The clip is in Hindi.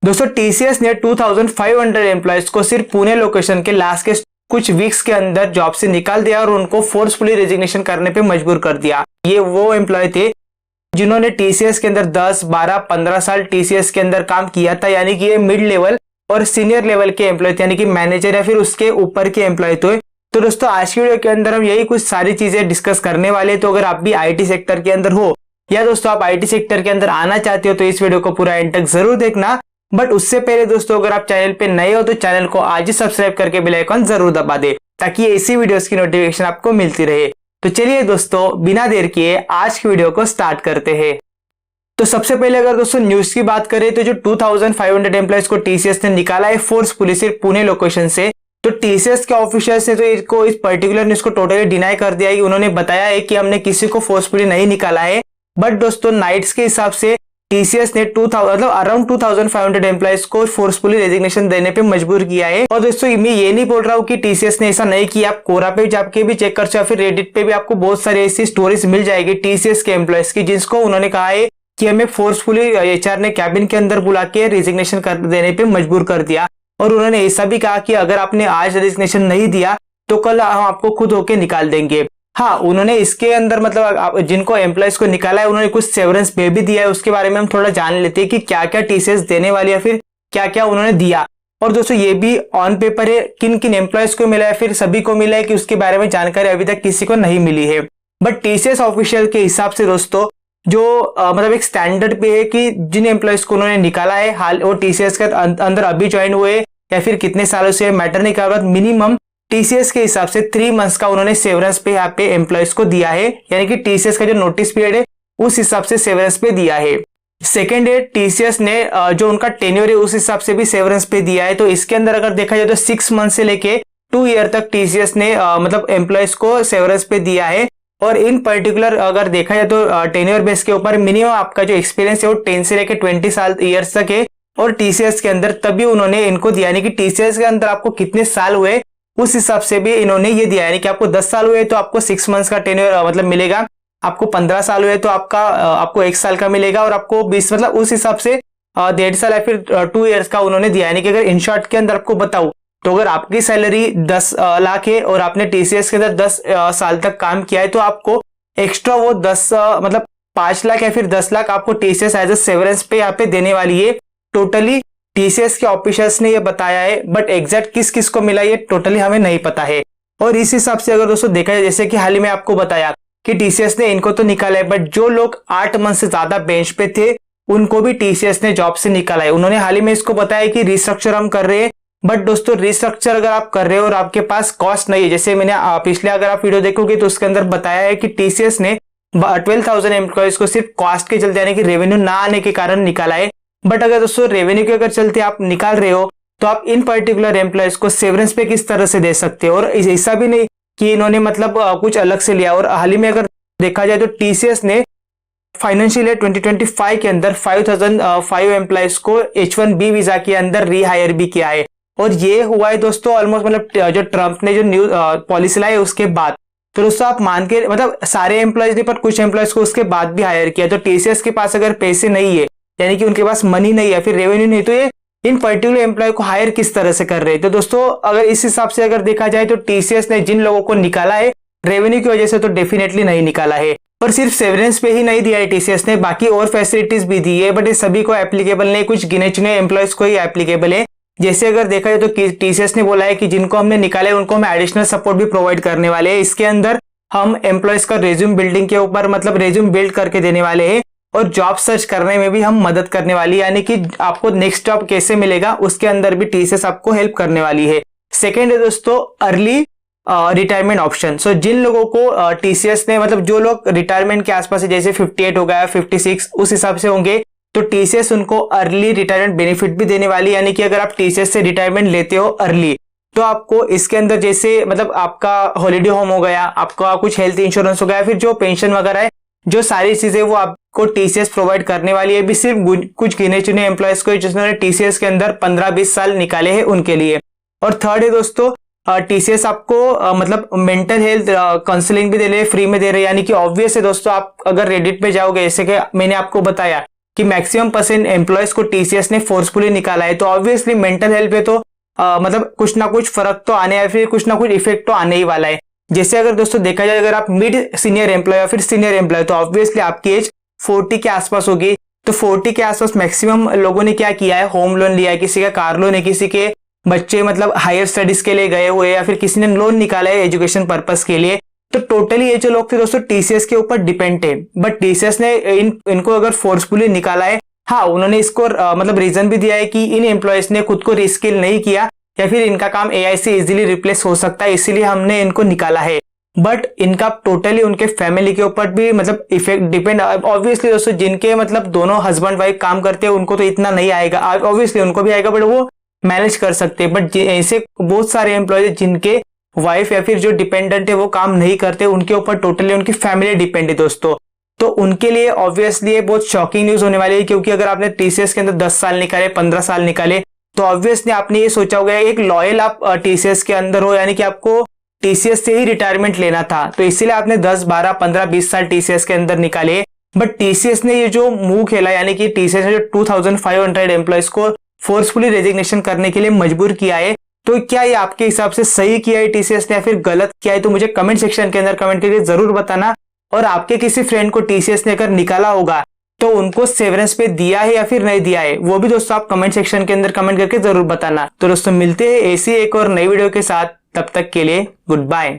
दोस्तों टीसीएस ने 2500 एम्प्लॉयज को सिर्फ पुणे लोकेशन के लास्ट के कुछ वीक्स के अंदर जॉब से निकाल दिया और उनको फोर्सफुली रेजिग्नेशन करने पे मजबूर कर दिया। ये वो एम्प्लॉय थे जिन्होंने टीसीएस के अंदर 10, 12, 15 साल टीसीएस के अंदर काम किया था, यानी कि ये मिड लेवल और सीनियर लेवल के एम्प्लॉय थे, यानी कि मैनेजर या फिर उसके ऊपर के एम्प्लॉय थे। तो दोस्तों आज की वीडियो के अंदर हम यही कुछ सारी चीजें डिस्कस करने वाले। तो अगर आप भी आईटी सेक्टर के अंदर हो या दोस्तों आप आईटी सेक्टर के अंदर आना चाहते हो तो इस वीडियो को पूरा एंड तक जरूर देखना। बट उससे पहले दोस्तों अगर आप चैनल पे नए हो तो चैनल को आज ही सब्सक्राइब करके बेल आइकन जरूर दबा दे ताकि ऐसी वीडियोस की नोटिफिकेशन आपको मिलती रहे। तो चलिए दोस्तों बिना देर किए आज की वीडियो को स्टार्ट करते हैं। तो सबसे पहले अगर दोस्तों न्यूज की बात करें तो जो 2500 एम्प्लॉयज को टीसीएस ने निकाला है फोर्सफुली सिर्फ पुणे लोकेशन से, तो टीसीएस के ऑफिशियल्स ने तो इसको इस पर्टिकुलर न्यूज को टोटली डिनाई कर दिया है। उन्होंने बताया है कि हमने किसी को फोर्सफुली नहीं निकाला है। बट दोस्तों नाइट्स के हिसाब से टीसीएस ने अराउंड 2500 एम्प्लॉयज को फोर्सफुली रेजिग्नेशन देने पे मजबूर किया है। और दोस्तों मैं ये नहीं बोल रहा हूँ कि टीसीएस ने ऐसा नहीं किया, आप कोरा पे जाके भी चेक कर सकते हो, फिर रेडिट पे भी आपको बहुत सारी ऐसी स्टोरीज मिल जाएगी टीसीएस के एम्प्लॉयज की जिसको उन्होंने कहा है कि हमें फोर्सफुली एचआर ने कैबिन के अंदर बुला के रेजिग्नेशन कर देने पे मजबूर कर दिया। और उन्होंने ऐसा भी कहा कि अगर आपने आज रेजिग्नेशन नहीं दिया तो कल हम आपको खुद होके निकाल देंगे। हाँ, उन्होंने इसके अंदर मतलब जिनको एम्प्लॉयज को निकाला है उन्होंने कुछ सेवरेंस पे भी दिया है। उसके बारे में हम थोड़ा जान लेते हैं कि क्या क्या टीसीएस देने वाली है, फिर क्या क्या उन्होंने दिया। और दोस्तों ये भी ऑन पेपर है किन किन एम्प्लॉयज को मिला है, फिर सभी को मिला है कि उसके बारे में जानकारी अभी तक किसी को नहीं मिली है। बट टीसीएस ऑफिशियल के हिसाब से दोस्तों जो मतलब एक स्टैंडर्ड पे है कि जिन एम्प्लॉयज को उन्होंने निकाला है हाल वो टीसीएस के अंदर अभी ज्वाइन हुए या फिर कितने सालों से मैटर नहीं कर रहा, मिनिमम टीसीएस के हिसाब से 3 मंथ्स का उन्होंने सेवरेंस पे यहाँ पे एम्प्लॉयज को दिया है, यानी कि टीसीएस का जो नोटिस पीरियड है उस हिसाब से सेवरेंस पे दिया है। सेकेंड है टीसीएस ने जो उनका टेन्योर है उस हिसाब से भी सेवरेंस पे दिया है। तो इसके अंदर अगर देखा जाए तो 6 मंथ से लेके 2 ईयर तक टीसीएस ने मतलब एम्प्लॉयज को सेवरेंस पे दिया है। और इन पर्टिकुलर अगर देखा जाए तो टेन्योर बेस के ऊपर मिनिमम आपका जो एक्सपीरियंस है वो 10 से लेके 20 साल ईयर्स तक है और टीसीएस के अंदर तभी उन्होंने इनको दिया, यानी कि टीसीएस के अंदर आपको कितने साल हुए उस हिसाब से भी इन्होंने ये दिया, यानी कि आपको 10 साल हुए तो आपको 6 मंथ्स का टेन्योर मतलब मिलेगा, आपको 15 साल हुए तो आपको 1 साल का मिलेगा और आपको 20 मतलब उस हिसाब से 1.5 साल या फिर 2 ईयर्स का उन्होंने दिया। यानी कि अगर इन शॉर्ट के अंदर आपको बताऊं तो अगर आपकी सैलरी 10 लाख है और आपने टीसीएस के अंदर 10 साल तक काम किया है तो आपको एक्स्ट्रा वो 10 मतलब 5 लाख या फिर 10 लाख आपको टीसीएस एज अ सेवरेंस पे यहाँ पे देने वाली है। टोटली टीसीएस के ऑफिसर्स ने ये बताया है, बट एग्जैक्ट किस किस को मिला ये टोटली हमें नहीं पता है। और इस हिसाब से अगर दोस्तों देखा जाए जैसे कि हाल ही में आपको बताया कि टीसीएस ने इनको तो निकाला है, बट जो लोग 8 मंथ से ज्यादा बेंच पे थे उनको भी टीसीएस ने जॉब से निकाला है। उन्होंने हाल ही में इसको बताया कि रिस्ट्रक्चर हम कर रहे हैं, बट दोस्तों रिस्ट्रक्चर अगर आप कर रहे हो और आपके पास कॉस्ट नहीं है, जैसे मैंने पिछले अगर आप वीडियो देखोगे तो उसके अंदर बताया है कि टीसीएस ने 12,000 एम्प्लॉयज को सिर्फ कॉस्ट के चलते यानी कि रेवेन्यू ना आने के कारण निकाला है। बट अगर दोस्तों रेवेन्यू के अगर चलते आप निकाल रहे हो तो आप इन पर्टिकुलर एम्प्लॉयज को सेवरेंस पे किस तरह से दे सकते हो। और ऐसा भी नहीं कि इन्होंने मतलब कुछ अलग से लिया। और हाल ही में अगर देखा जाए तो टीसीएस ने फाइनेंशियल ईयर 2025 के अंदर 5005 एम्प्लॉयज को H1B वीजा के अंदर रिहायर भी किया है। और ये हुआ है दोस्तों ऑलमोस्ट मतलब जो ट्रंप ने जो न्यू पॉलिसी लाई उसके बाद। तो दोस्तों आप मान के मतलब सारे एम्प्लॉयज नहीं पर कुछ एम्प्लॉयज को उसके बाद भी हायर किया। तो टीसीएस के पास अगर पैसे नहीं है यानी कि उनके पास मनी नहीं है फिर रेवेन्यू नहीं, तो ये इन पर्टिकुलर एम्प्लॉय को हायर किस तरह से कर रहे हैं। तो दोस्तों अगर इस हिसाब से अगर देखा जाए तो टीसीएस ने जिन लोगों को निकाला है रेवेन्यू की वजह से तो डेफिनेटली नहीं निकाला है। पर सिर्फ सेवरेंस पे ही नहीं दिया है टीसीएस ने, बाकी और फैसिलिटीज भी दी है, बट ये सभी को एप्लीकेबल नहीं, कुछ गिने चुने एम्प्लॉयज को ही एप्लीकेबल है। जैसे अगर देखा जाए तो टीसीएस ने बोला है कि जिनको हमने निकाले उनको हम एडिशनल सपोर्ट भी प्रोवाइड करने वाले हैं। इसके अंदर हम एम्प्लॉयज का रेज्यूम बिल्डिंग के ऊपर मतलब रेज्यूम बिल्ड करके देने वाले हैं और जॉब सर्च करने में भी हम मदद करने वाली है, यानी कि आपको नेक्स्ट जॉब कैसे मिलेगा उसके अंदर भी टीसीएस आपको हेल्प करने वाली है। सेकेंड है दोस्तों अर्ली रिटायरमेंट ऑप्शन। सो जिन लोगों को टीसीएस ने मतलब जो लोग रिटायरमेंट के आसपास है जैसे 58 हो गया 56 उस हिसाब से होंगे तो टीसीएस उनको अर्ली रिटायरमेंट बेनिफिट भी देने वाली, यानी कि अगर आप टीसीएस से रिटायरमेंट लेते हो अर्ली तो आपको इसके अंदर जैसे मतलब आपका हॉलीडे होम हो गया, आपका कुछ हेल्थ इंश्योरेंस हो गया, फिर जो पेंशन वगैरह है जो सारी चीजें वो आपको टीसीएस प्रोवाइड करने वाली है, भी सिर्फ कुछ गिने चुने एम्प्लॉयज को जिन्होंने टीसीएस के अंदर 15-20 साल निकाले हैं उनके लिए। और थर्ड है दोस्तों टीसीएस आपको मतलब मेंटल हेल्थ काउंसलिंग भी दे रहे फ्री में दे रहे, यानी कि ऑब्वियस है दोस्तों आप अगर रेडिट पे जाओगे जैसे कि मैंने आपको बताया कि मैक्सिमम % एम्प्लॉयज को टीसीएस ने फोर्सफुली निकाला है, तो ऑब्वियसली मेंटल हेल्थ पे तो मतलब कुछ ना कुछ फर्क तो आने या फिर कुछ ना कुछ इफेक्ट तो आने ही वाला है। जैसे अगर दोस्तों देखा जाए, अगर आप मिड सीनियर एम्प्लॉय या फिर सीनियर एम्प्लॉय, तो ऑब्वियसली आपकी एज 40 के आसपास होगी। तो 40 के आसपास मैक्सिमम लोगों ने क्या किया है, होम लोन लिया है, किसी का कार लोन है, किसी के बच्चे मतलब हायर स्टडीज के लिए गए हुए, या फिर किसी ने लोन निकाला है एजुकेशन पर्पस के लिए। तो टोटली ये जो लोग थे दोस्तों टीसीएस के ऊपर डिपेंड थे, बट टीसीएस ने इनको अगर फोर्सफुली निकाला है, हाँ उन्होंने इसको मतलब रीजन भी दिया है कि इन एम्प्लॉयज ने खुद को रिस्किल नहीं किया या फिर इनका काम एआई से इजीली रिप्लेस हो सकता है, इसीलिए हमने इनको निकाला है। बट इनका टोटली उनके फैमिली के ऊपर भी मतलब इफेक्ट डिपेंड, ऑब्वियसली दोस्तों जिनके मतलब दोनों हस्बैंड वाइफ काम करते हैं उनको तो इतना नहीं आएगा, ऑब्वियसली उनको भी आएगा बट वो मैनेज कर सकते हैं। बट ऐसे बहुत सारे एम्प्लॉयज जिनके वाइफ या फिर जो डिपेंडेंट है वो काम नहीं करते, उनके ऊपर टोटली उनकी फैमिली डिपेंड है दोस्तों। तो उनके लिए ऑब्वियसली बहुत शॉकिंग न्यूज होने वाली है, क्योंकि अगर आपने टीसीएस के अंदर 10 साल निकाले, 15 साल निकाले, तो ऑब्वियसली आपने ये सोचा होगा एक लॉयल आप टीसीएस के अंदर हो, यानी कि आपको टीसीएस से ही रिटायरमेंट लेना था, तो इसीलिए आपने 10, 12, 15, 20 साल टीसीएस के अंदर निकाले। बट टीसीएस ने ये जो मूव खेला, यानी कि टीसीएस ने जो 2500 एम्प्लॉयज को फोर्सफुली रेजिग्नेशन करने के लिए मजबूर किया है, तो क्या ये आपके हिसाब से सही किया है टीसीएस ने या फिर गलत किया है, तो मुझे कमेंट सेक्शन के अंदर कमेंट करके जरूर बताना। और आपके किसी फ्रेंड को टीसीएस ने अगर निकाला होगा तो उनको सेवरेंस पे दिया है या फिर नहीं दिया है, वो भी दोस्तों आप कमेंट सेक्शन के अंदर कमेंट करके जरूर बताना। तो दोस्तों मिलते हैं ऐसी एक और नई वीडियो के साथ, तब तक के लिए गुड बाय।